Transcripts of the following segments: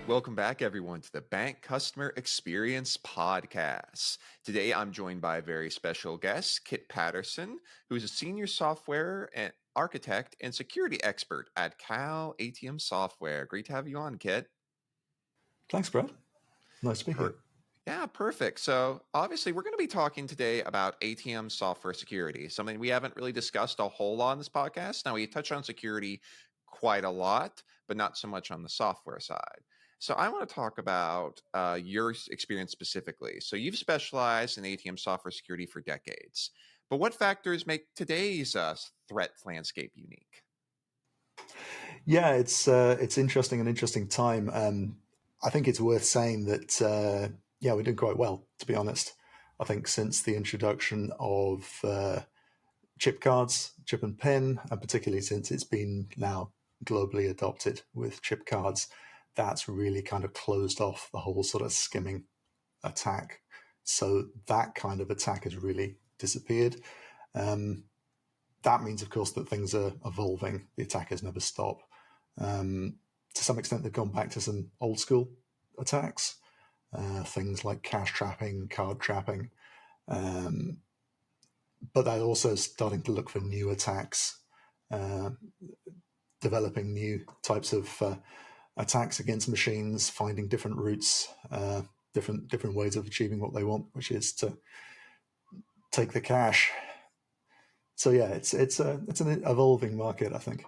Welcome back, everyone, to the Bank Customer Experience Podcast. Today, I'm joined by a very special guest, Kit Patterson, who's a senior software and architect and security expert at KAL ATM Software. Great to have you on, Kit. Thanks, Brad. Nice to be here. Yeah, perfect. So, obviously, we're going to be talking today about ATM software security, something we haven't really discussed a whole lot on this podcast. Now, we touch on security quite a lot, but not so much on the software side. So I want to talk about your experience specifically. So you've specialized in ATM software security for decades, but what factors make today's threat landscape unique? Yeah, it's interesting, an interesting time. I think it's worth saying that we're doing quite well, to be honest. I think since the introduction of chip cards, chip and PIN, and particularly since it's been now globally adopted with chip cards, that's really kind of closed off the whole sort of skimming attack. So that kind of attack has really disappeared. That means, of course, that things are evolving. The attackers never stop. To some extent, they've gone back to some old school attacks, things like cash trapping, card trapping. But they're also starting to look for new attacks, developing new types of attacks against machines, finding different routes, different ways of achieving what they want, which is to take the cash. So yeah, it's an evolving market, I think.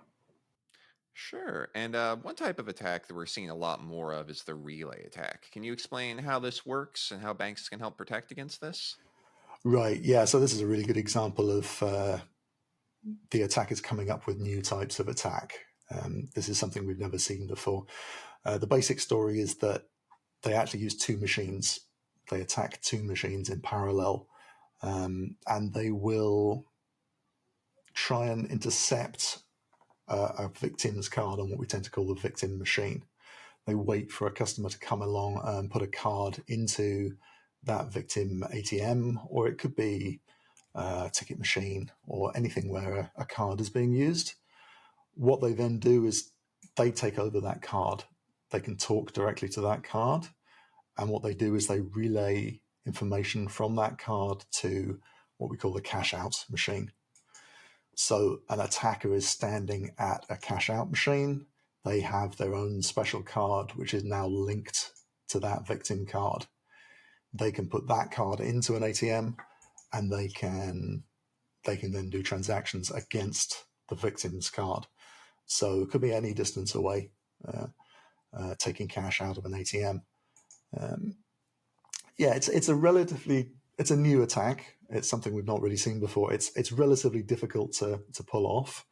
Sure. And one type of attack that we're seeing a lot more of is the relay attack. Can you explain how this works and how banks can help protect against this? Right. Yeah. So this is a really good example of the attackers coming up with new types of attack. This is something we've never seen before. The basic story is that they actually use two machines. They attack two machines in parallel, and they will try and intercept a victim's card on what we tend to call the victim machine. They wait for a customer to come along and put a card into that victim ATM, or it could be a ticket machine or anything where a card is being used. What they then do is they take over that card. They can talk directly to that card. And what they do is they relay information from that card to what we call the cash out machine. So an attacker is standing at a cash out machine. They have their own special card, which is now linked to that victim card. They can put that card into an ATM, and they can then do transactions against the victim's card. So it could be any distance away, taking cash out of an ATM. It's a new attack. It's something we've not really seen before. It's relatively difficult to pull off.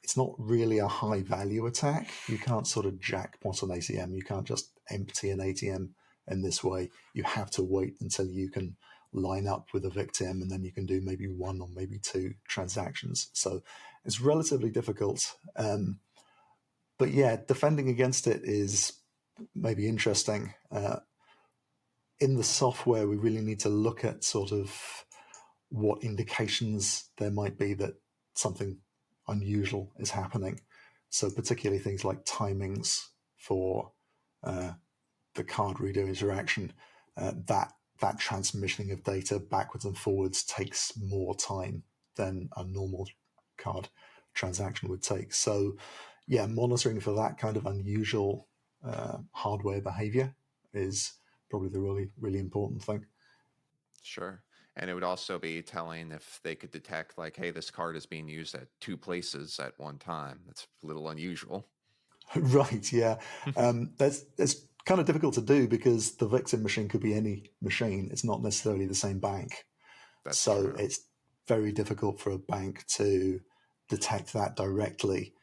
It's not really a high value attack. You can't sort of jackpot an ATM. You can't just empty an ATM in this way. You have to wait until you can line up with a victim, and then you can do maybe one or maybe two transactions. So it's relatively difficult. But yeah, defending against it is maybe interesting. In the software, we really need to look at sort of what indications there might be that something unusual is happening. So particularly things like timings for the card reader interaction, that transmission of data backwards and forwards takes more time than a normal card transaction would take. So yeah, monitoring for that kind of unusual hardware behavior is probably the really, really important thing. Sure. And it would also be telling if they could detect, like, hey, this card is being used at two places at one time. That's a little unusual. Right, yeah. It's kind of difficult to do because the victim machine could be any machine. It's not necessarily the same bank. That's so true. It's very difficult for a bank to detect that directly.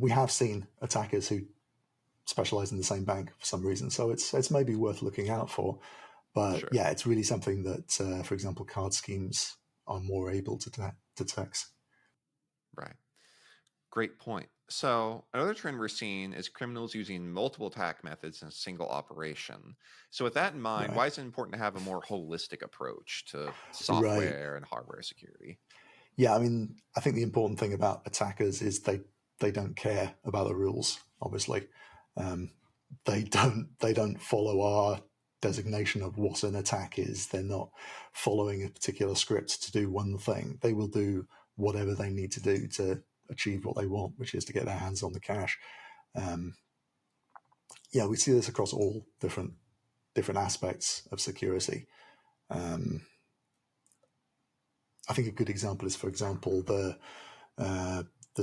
We have seen attackers who specialize in the same bank for some reason, so it's maybe worth looking out for. But Sure. yeah, it's really something that, for example, card schemes are more able to detect. Right. Great point. So, another trend we're seeing is criminals using multiple attack methods in a single operation. So, with that in mind, Right, why is it important to have a more holistic approach to right. software and hardware security? Yeah, I mean, I think the important thing about attackers is they they don't care about the rules. Obviously, they don't follow our designation of what an attack is. They're not following a particular script to do one thing. They will do whatever they need to do to achieve what they want, which is to get their hands on the cash. We see this across all different aspects of security. I think a good example is, for example, the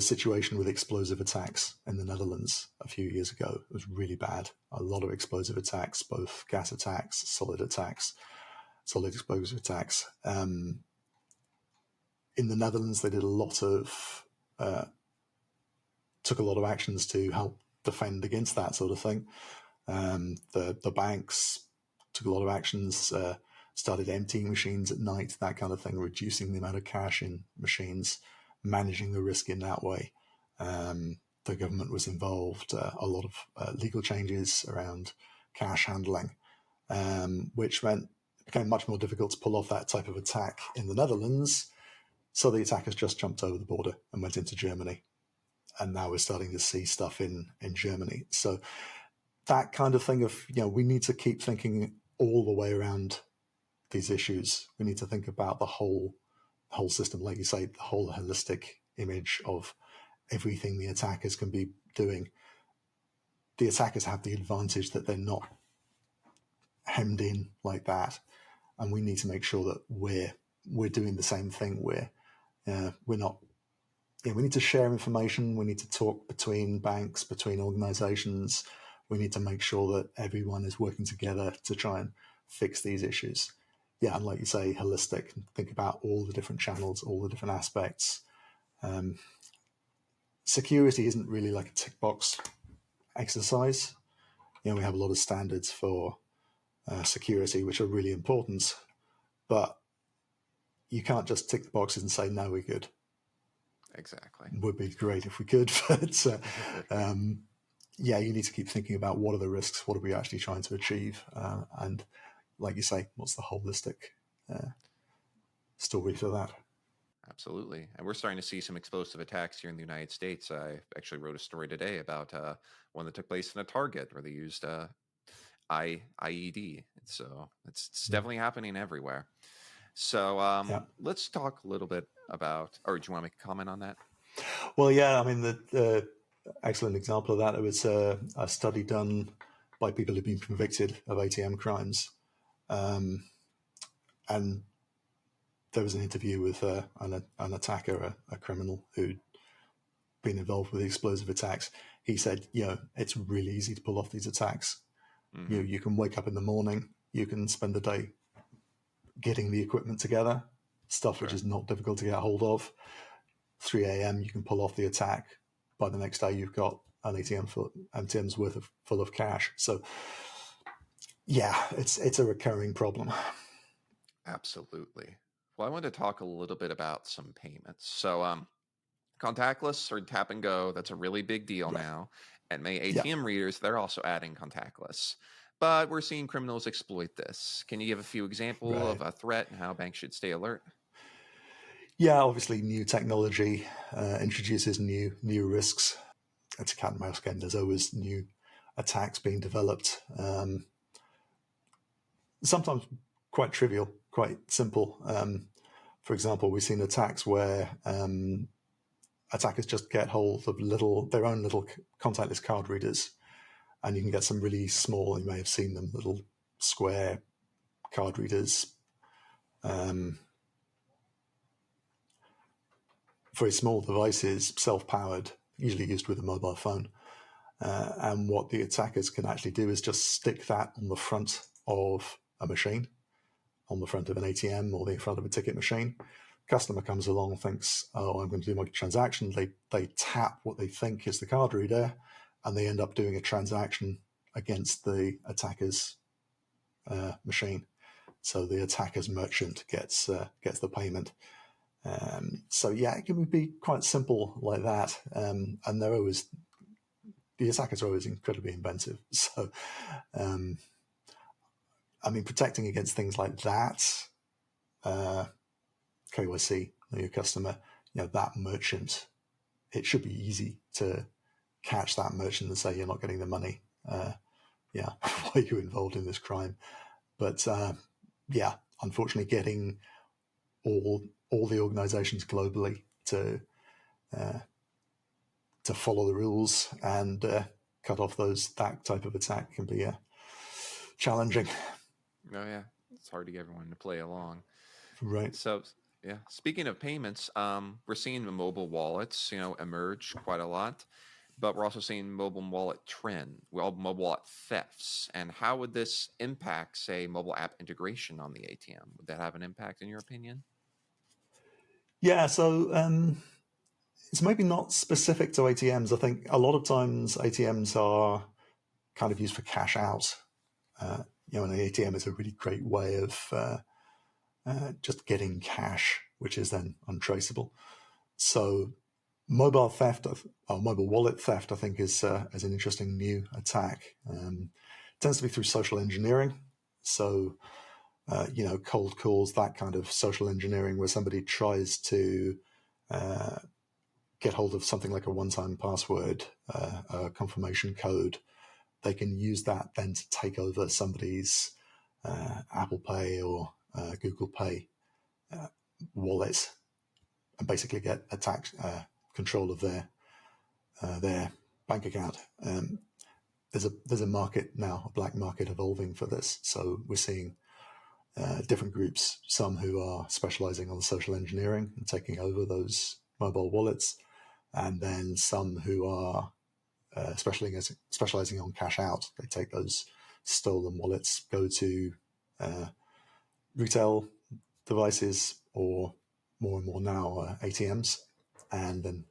situation with explosive attacks in the Netherlands a few years ago. It was really bad. A lot of explosive attacks, both gas attacks, solid explosive attacks. In the Netherlands, they did took a lot of actions to help defend against that sort of thing. The banks took a lot of actions, started emptying machines at night, that kind of thing, reducing the amount of cash in machines, managing the risk in that way. The government was involved, a lot of legal changes around cash handling, which meant it became much more difficult to pull off that type of attack in the Netherlands. So the attackers just jumped over the border and went into Germany. And now we're starting to see stuff in Germany. So that kind of thing of, we need to keep thinking all the way around these issues. We need to think about the whole system, like you say, the whole holistic image of everything the attackers can be doing. The attackers have the advantage that they're not hemmed in like that, and we need to make sure that we're doing the same thing. We're not. We need to share information. We need to talk between banks, between organizations. We need to make sure that everyone is working together to try and fix these issues. Yeah, and like you say, holistic. Think about all the different channels, all the different aspects. Security isn't really like a tick box exercise. We have a lot of standards for security, which are really important, but you can't just tick the boxes and say, no, we're good. Exactly. It would be great if we could, but you need to keep thinking about what are the risks, what are we actually trying to achieve, and like you say, what's the holistic story for that? Absolutely. And we're starting to see some explosive attacks here in the United States. I actually wrote a story today about one that took place in a Target where they used IED. So it's definitely happening everywhere. So let's talk a little bit about, or do you want to make a comment on that? Well, yeah, I mean, the excellent example of that, it was a study done by people who've been convicted of ATM crimes. And there was an interview with an attacker, a criminal who'd been involved with explosive attacks. He said, it's really easy to pull off these attacks. Mm-hmm. You can wake up in the morning, you can spend the day getting the equipment together, stuff which is not difficult to get hold of. 3 a.m. you can pull off the attack. By the next day, you've got an ATM's worth of full of cash. So, yeah, it's a recurring problem. Absolutely. Well, I wanted to talk a little bit about some payments. So, contactless or tap and go, that's a really big deal now. And many ATM readers, they're also adding contactless. But we're seeing criminals exploit this. Can you give a few examples of a threat and how banks should stay alert? Yeah, obviously new technology introduces new risks. It's a cat and mouse game. There's always new attacks being developed. Sometimes quite trivial, quite simple. For example, we've seen attacks where attackers just get hold of their own little contactless card readers, and you can get some really small, you may have seen them, little square card readers. Very small devices, self-powered, usually used with a mobile phone. And what the attackers can actually do is just stick that on the front of a machine, on the front of an ATM or the front of a ticket machine. Customer comes along, thinks, oh, I'm going to do my transaction. They tap what they think is the card reader, and they end up doing a transaction against the attacker's machine. So the attacker's merchant gets the payment. So yeah, it can be quite simple like that. And the attackers are always incredibly inventive. So, I mean, protecting against things like that, KYC, your customer, that merchant it should be easy to catch that merchant and say you're not getting the money. Why are you involved in this crime? But unfortunately, getting all the organizations globally to follow the rules and cut off that type of attack can be challenging. Oh yeah, it's hard to get everyone to play along. Right. So yeah, speaking of payments, we're seeing the mobile wallets, emerge quite a lot, but we're also seeing mobile wallet thefts. And how would this impact, say, mobile app integration on the ATM? Would that have an impact in your opinion? Yeah. So it's maybe not specific to ATMs. I think a lot of times ATMs are kind of used for cash out. An ATM is a really great way of just getting cash, which is then untraceable. So mobile wallet theft, I think, is an interesting new attack. It tends to be through social engineering. So, cold calls, that kind of social engineering where somebody tries to get hold of something like a one-time password, a confirmation code. They can use that then to take over somebody's Apple Pay or Google Pay wallet and basically get control of their bank account. There's a market now, a black market evolving for this. So we're seeing different groups, some who are specializing on social engineering and taking over those mobile wallets, and then some who are specializing on cash out. They take those stolen wallets, go to retail devices or more and more now ATMs, and then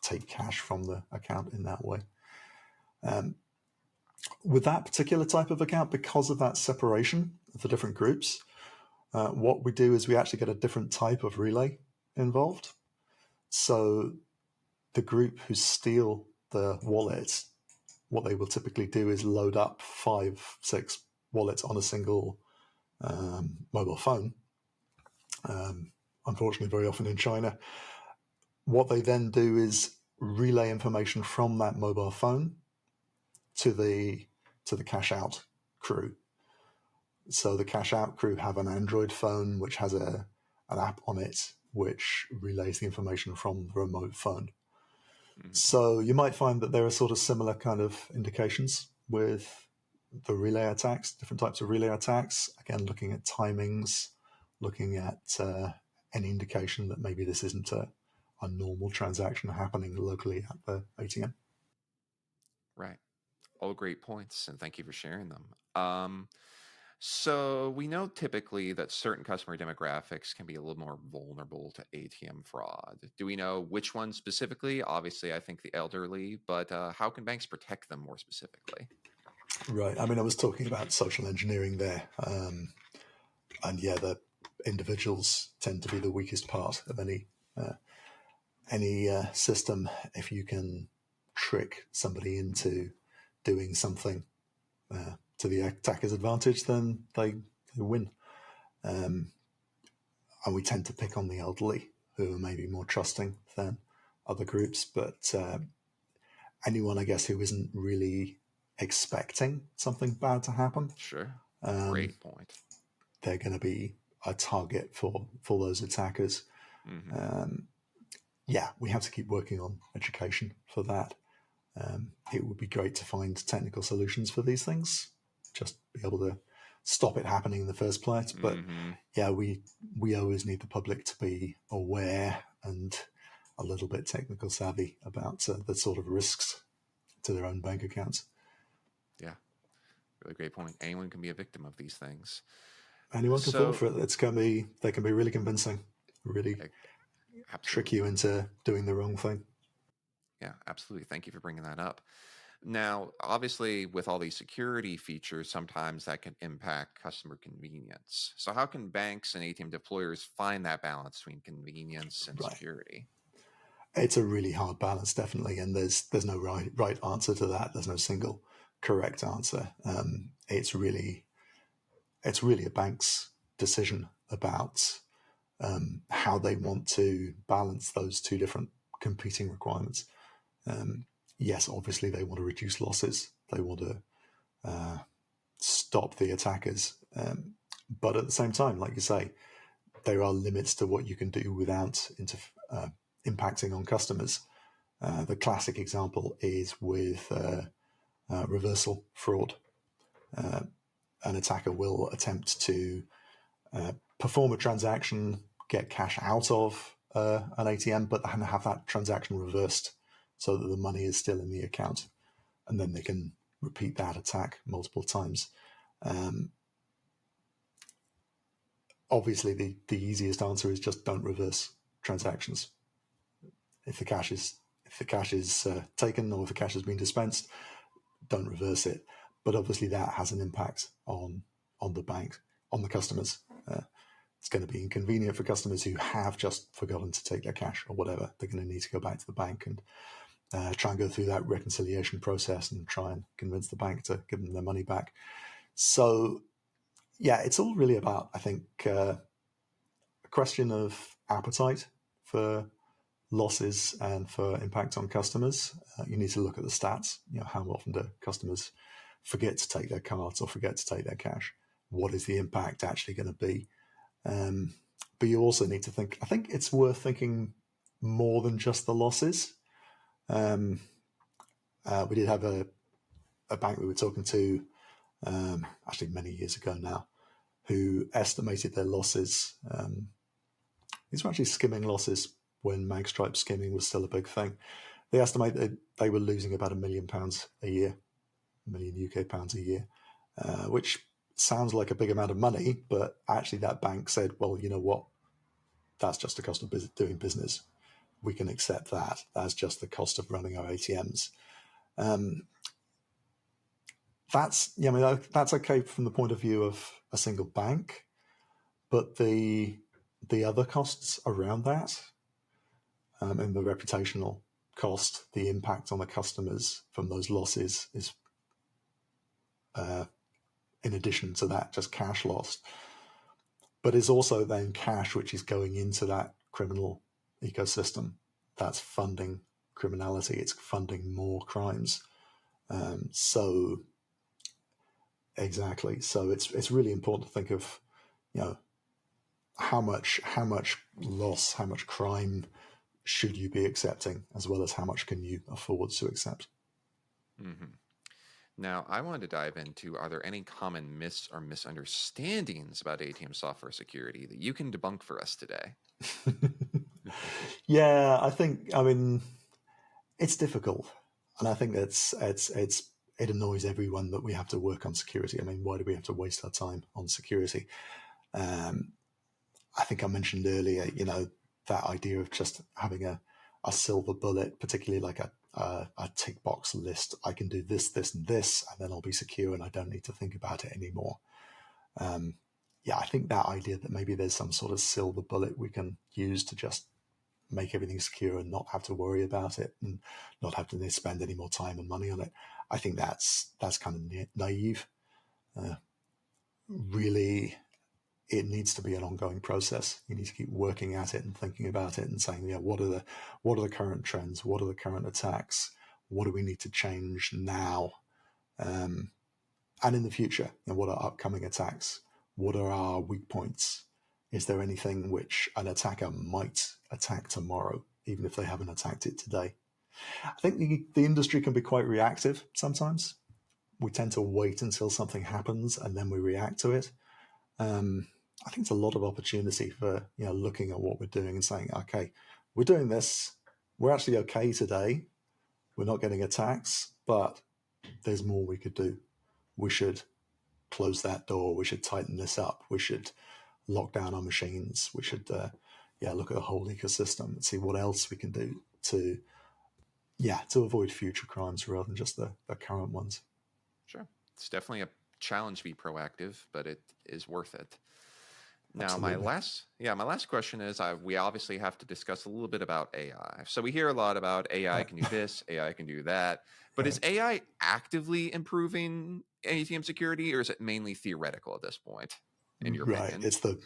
take cash from the account in that way. With that particular type of account, because of that separation of the different groups, what we do is we actually get a different type of relay involved. So the group who steal the wallets, what they will typically do is load up 5-6 wallets on a single mobile phone. Unfortunately, very often in China, what they then do is relay information from that mobile phone to the cash out crew. So the cash out crew have an Android phone which has an app on it which relays the information from the remote phone. Mm-hmm. So you might find that there are sort of similar kind of indications with the relay attacks, different types of relay attacks. Again, looking at timings, looking at any indication that maybe this isn't a normal transaction happening locally at the ATM. Right. All great points, and thank you for sharing them. So we know typically that certain customer demographics can be a little more vulnerable to ATM fraud. Do we know which ones specifically? Obviously, I think the elderly, but how can banks protect them more specifically? Right. I mean, I was talking about social engineering there. And yeah, the individuals tend to be the weakest part of any system. If you can trick somebody into doing something to the attacker's advantage, then they win. And we tend to pick on the elderly, who are maybe more trusting than other groups. But anyone, I guess, who isn't really expecting something bad to happen, Sure. Great point. they're going to be a target for those attackers. Mm-hmm. We have to keep working on education for that. It would be great to find technical solutions for these things, just be able to stop it happening in the first place. But we always need the public to be aware and a little bit technical savvy about the sort of risks to their own bank accounts. Yeah, really great point. Anyone can be a victim of these things. Anyone can fall for it. They can be really convincing, really trick you into doing the wrong thing. Yeah, absolutely. Thank you for bringing that up. Now, obviously, with all these security features, sometimes that can impact customer convenience. So, how can banks and ATM deployers find that balance between convenience and security? It's a really hard balance, definitely, and there's no right answer to that. There's no single correct answer. It's really a bank's decision about how they want to balance those two different competing requirements. Yes, obviously they want to reduce losses. They want to stop the attackers. But at the same time, like you say, there are limits to what you can do without impacting on customers. The classic example is with reversal fraud. An attacker will attempt to perform a transaction, get cash out of an ATM, but have that transaction reversed so that the money is still in the account. And then they can repeat that attack multiple times. Obviously, the easiest answer is just don't reverse transactions. If the cash is taken, or if the cash has been dispensed, don't reverse it. But obviously, that has an impact on the bank, on the customers. It's going to be inconvenient for customers who have just forgotten to take their cash or whatever. They're going to need to go back to the bank and try and go through that reconciliation process and try and convince the bank to give them their money back. So, yeah, it's all really about, I think, a question of appetite for losses and for impact on customers. You need to look at the stats. How often do customers forget to take their cards or forget to take their cash? What is the impact actually going to be? But you also need to think, I think it's worth thinking more than just the losses. We did have a bank we were talking to, actually many years ago now, who estimated their losses. These were actually skimming losses when magstripe skimming was still a big thing. They estimate that they were losing about £1 million a year, £1 million UK pounds a year, which sounds like a big amount of money, but actually that bank said, well, you know what? That's just the cost of doing business. We can accept that. That's just the cost of running our ATMs. That's okay from the point of view of a single bank, but the other costs around that, and the reputational cost, the impact on the customers from those losses is, in addition to that, just cash lost. But it's also then cash which is going into that criminal ecosystem. That's funding criminality. It's funding more crimes. Exactly. So it's really important to think of, how much loss, how much crime should you be accepting, as well as how much can you afford to accept. Mm-hmm. Now, I wanted to dive into, are there any common myths or misunderstandings about ATM software security that you can debunk for us today? Yeah, I mean, it's difficult. And I think it annoys everyone that we have to work on security. I mean, why do we have to waste our time on security? I think I mentioned earlier, that idea of just having a silver bullet, particularly like a tick box list. I can do this, this, and this, and then I'll be secure and I don't need to think about it anymore. I think that idea that maybe there's some sort of silver bullet we can use to just make everything secure and not have to worry about it and not have to spend any more time and money on it, I think that's kind of naive. Really, it needs to be an ongoing process. You need to keep working at it and thinking about it and saying, what are the current trends? What are the current attacks? What do we need to change now? And in the future, what are upcoming attacks? What are our weak points? Is there anything which an attacker might attack tomorrow, even if they haven't attacked it today? I think the industry can be quite reactive sometimes. We tend to wait until something happens and then we react to it. I think it's a lot of opportunity for looking at what we're doing and saying, okay, we're doing this. We're actually okay today. We're not getting attacks, but there's more we could do. We should close that door. We should tighten this up. We should lock down our machines. We should look at the whole ecosystem and see what else we can do to avoid future crimes rather than just the current ones. Sure. It's definitely a challenge to be proactive, but it is worth it. Now, Absolutely. my last question is, we obviously have to discuss a little bit about AI. So we hear a lot about AI can do this, AI can do that, but is AI actively improving ATM security, or is it mainly theoretical at this point, in your opinion? It's the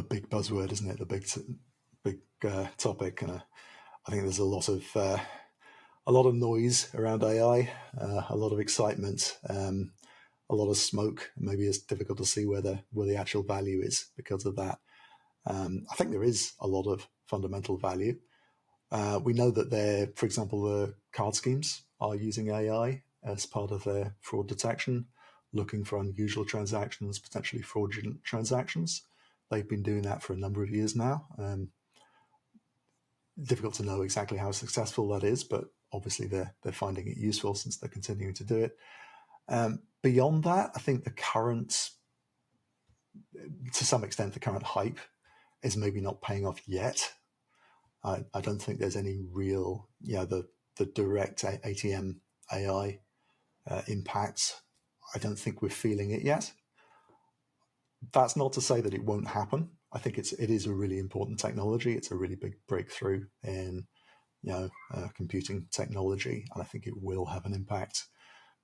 big buzzword, isn't it? The big topic. I think there's a lot of noise around AI, a lot of excitement, a lot of smoke. Maybe it's difficult to see where the actual value is because of that. I think there is a lot of fundamental value. We know that for example, the card schemes are using AI as part of their fraud detection, looking for unusual transactions, potentially fraudulent transactions. They've been doing that for a number of years now. Difficult to know exactly how successful that is, but obviously they're finding it useful since they're continuing to do it. Beyond that, I think to some extent, the current hype is maybe not paying off yet. I don't think there's any real, the direct ATM AI impacts. I don't think we're feeling it yet. That's not to say that it won't happen. I think it is a really important technology. It's a really big breakthrough in computing technology, and I think it will have an impact,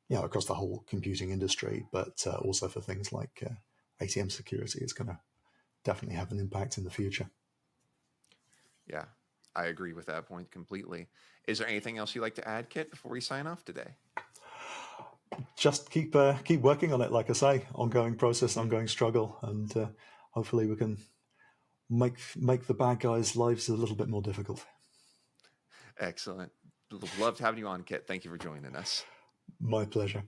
across the whole computing industry, but also for things like ATM security. It's going to definitely have an impact in the future. Yeah, I agree with that point completely. Is there anything else you'd like to add, Kit, before we sign off today? Just keep working on it. Like I say, ongoing process, ongoing struggle, and hopefully we can make the bad guys' lives a little bit more difficult. Excellent. Loved having you on, Kit. Thank you for joining us. My pleasure.